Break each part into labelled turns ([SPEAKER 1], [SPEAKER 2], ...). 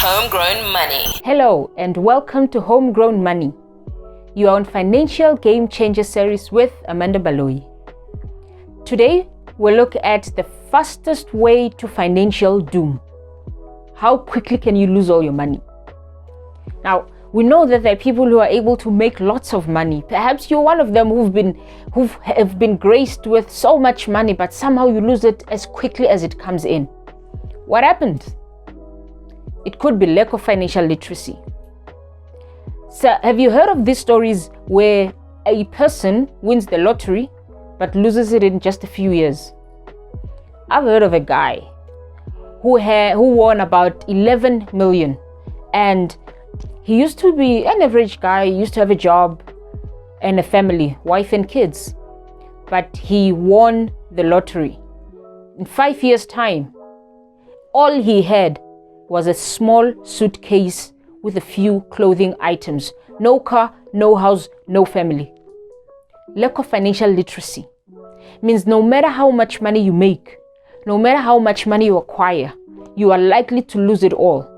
[SPEAKER 1] Homegrown Money.
[SPEAKER 2] Hello and welcome to Homegrown Money. You are on Financial Game Changer series with Amanda Baloyi. Today, we'll look at the fastest way to financial doom. How quickly can you lose all your money? Now, we know that there are people who are able to make lots of money. Perhaps you're one of them who have been graced with so much money, but somehow you lose it as quickly as it comes in. What happened? It could be lack of financial literacy. So have you heard of these stories where a person wins the lottery but loses it in just a few years? I've heard of a guy who won about 11 million, and he used to be an average guy, used to have a job and a family, wife and kids, but he won the lottery. In 5 years' time, all he had was a small suitcase with a few clothing items. No car, no house, no family. Lack of financial literacy means no matter how much money you make, no matter how much money you acquire, you are likely to lose it all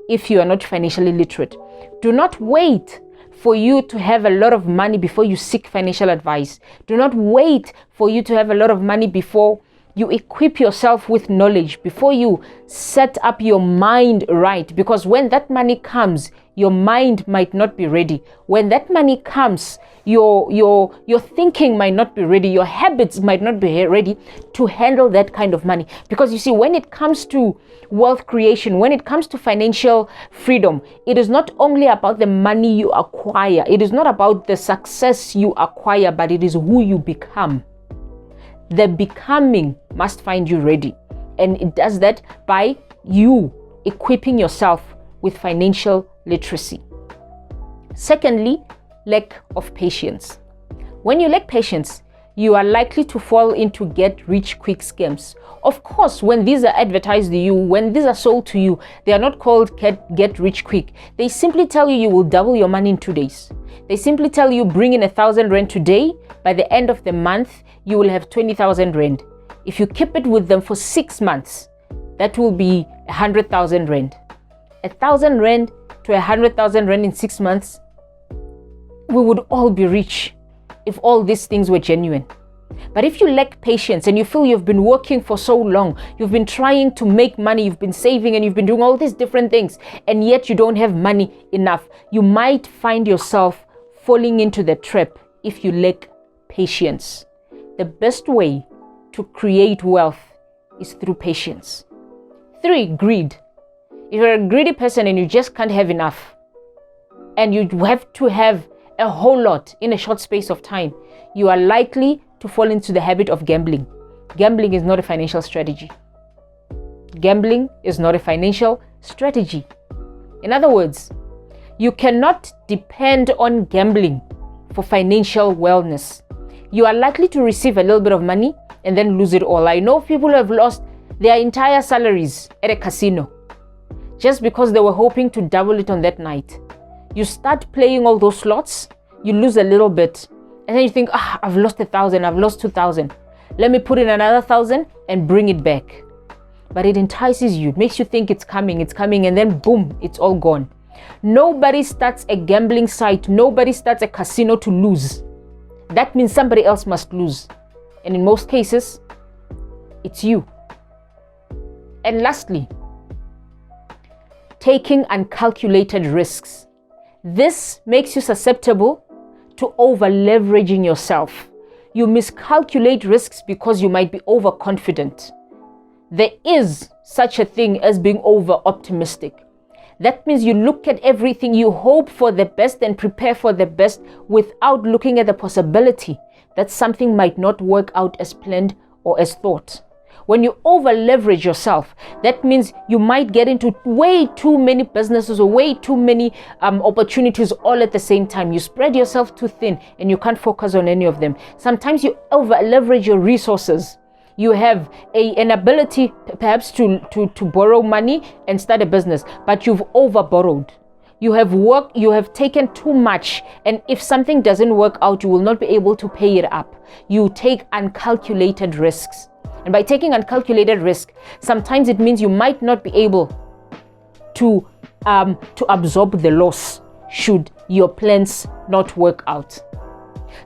[SPEAKER 2] if you are not financially literate. Do not wait for you to have a lot of money before you seek financial advice. Do not wait for you to have a lot of money before you equip yourself with knowledge, before you set up your mind right. Because when that money comes, your mind might not be ready. When that money comes, your thinking might not be ready. Your habits might not be ready to handle that kind of money. Because you see, when it comes to wealth creation, when it comes to financial freedom, it is not only about the money you acquire. It is not about the success you acquire, but it is who you become. The becoming must find you ready. And it does that by you equipping yourself with financial literacy. Secondly, lack of patience. When you lack patience, you are likely to fall into get-rich-quick scams. Of course, when these are advertised to you, when these are sold to you, they are not called get-rich-quick. They simply tell you will double your money in 2 days. They simply tell you bring in 1,000 rand today. By the end of the month, you will have 20,000 rand. If you keep it with them for 6 months, that will be 100,000 rand. 1,000 rand to 100,000 rand in 6 months, we would all be rich if all these things were genuine. But if you lack patience and you feel you've been working for so long, you've been trying to make money, you've been saving and you've been doing all these different things, and yet you don't have money enough, you might find yourself falling into the trap if you lack patience. The best way to create wealth is through patience. 3, greed. If you're a greedy person and you just can't have enough, and you have to have a whole lot in a short space of time, you are likely to fall into the habit of gambling. Gambling is not a financial strategy. Gambling is not a financial strategy. In other words, you cannot depend on gambling for financial wellness. You are likely to receive a little bit of money and then lose it all. I know people who have lost their entire salaries at a casino just because they were hoping to double it on that night. You start playing all those slots, you lose a little bit, and then you think, I've lost 1,000, I've lost 2,000. Let me put in another 1,000 and bring it back. But it entices you, it makes you think it's coming, and then boom, it's all gone. Nobody starts a gambling site, nobody starts a casino to lose. That means somebody else must lose. And in most cases, it's you. And lastly, taking uncalculated risks. This makes you susceptible to over-leveraging yourself. You miscalculate risks because you might be overconfident. There is such a thing as being over-optimistic. That means you look at everything, you hope for the best and prepare for the best without looking at the possibility that something might not work out as planned or as thought. When you over-leverage yourself, that means you might get into way too many businesses or way too many opportunities all at the same time. You spread yourself too thin and you can't focus on any of them. Sometimes you over-leverage your resources. You have an ability perhaps to borrow money and start a business, but you've over-borrowed. You have worked, you have taken too much, and if something doesn't work out, you will not be able to pay it up. You take uncalculated risks. And by taking uncalculated risk, sometimes it means you might not be able to to absorb the loss should your plans not work out.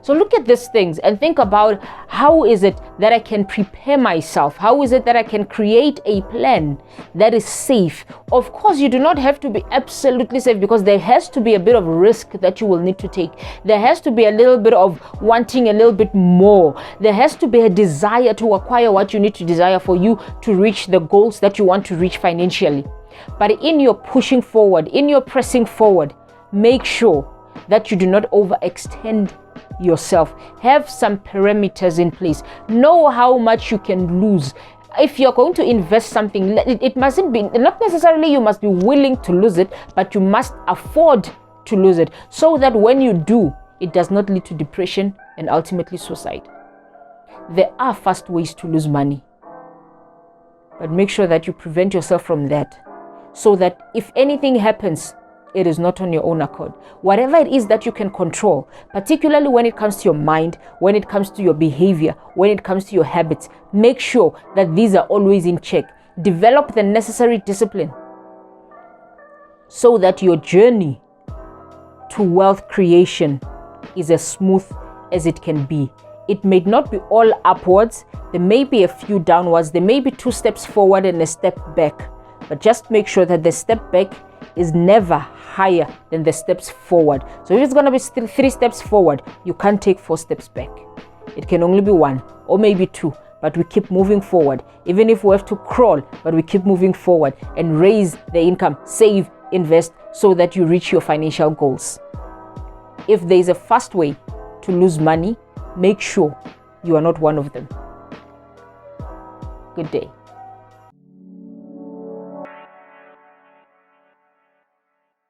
[SPEAKER 2] So look at these things and think about, how is it that I can prepare myself? How is it that I can create a plan that is safe? Of course, you do not have to be absolutely safe, because there has to be a bit of risk that you will need to take. There has to be a little bit of wanting a little bit more. There has to be a desire to acquire what you need to desire for you to reach the goals that you want to reach financially. But in your pushing forward, in your pressing forward, make sure that you do not overextend yourself. Have some parameters in place. Know how much you can lose. If you're going to invest something, it mustn't be, not necessarily you must be willing to lose it, but you must afford to lose it, so that when you do, it does not lead to depression and ultimately suicide. There are fast ways to lose money, but make sure that you prevent yourself from that, so that if anything happens, it is not on your own accord. Whatever it is that you can control, particularly when it comes to your mind, when it comes to your behavior, when it comes to your habits, make sure that these are always in check. Develop the necessary discipline so that your journey to wealth creation is as smooth as it can be. It may not be all upwards. There may be a few downwards. There may be 2 steps forward and a step back. But just make sure that the step back is never higher than the steps forward. So if it's going to be 3 steps forward, you can't take 4 steps back. It can only be 1 or maybe 2, but we keep moving forward. Even if we have to crawl, but we keep moving forward and raise the income, save, invest, so that you reach your financial goals. If there is a fast way to lose money, make sure you are not one of them. Good day.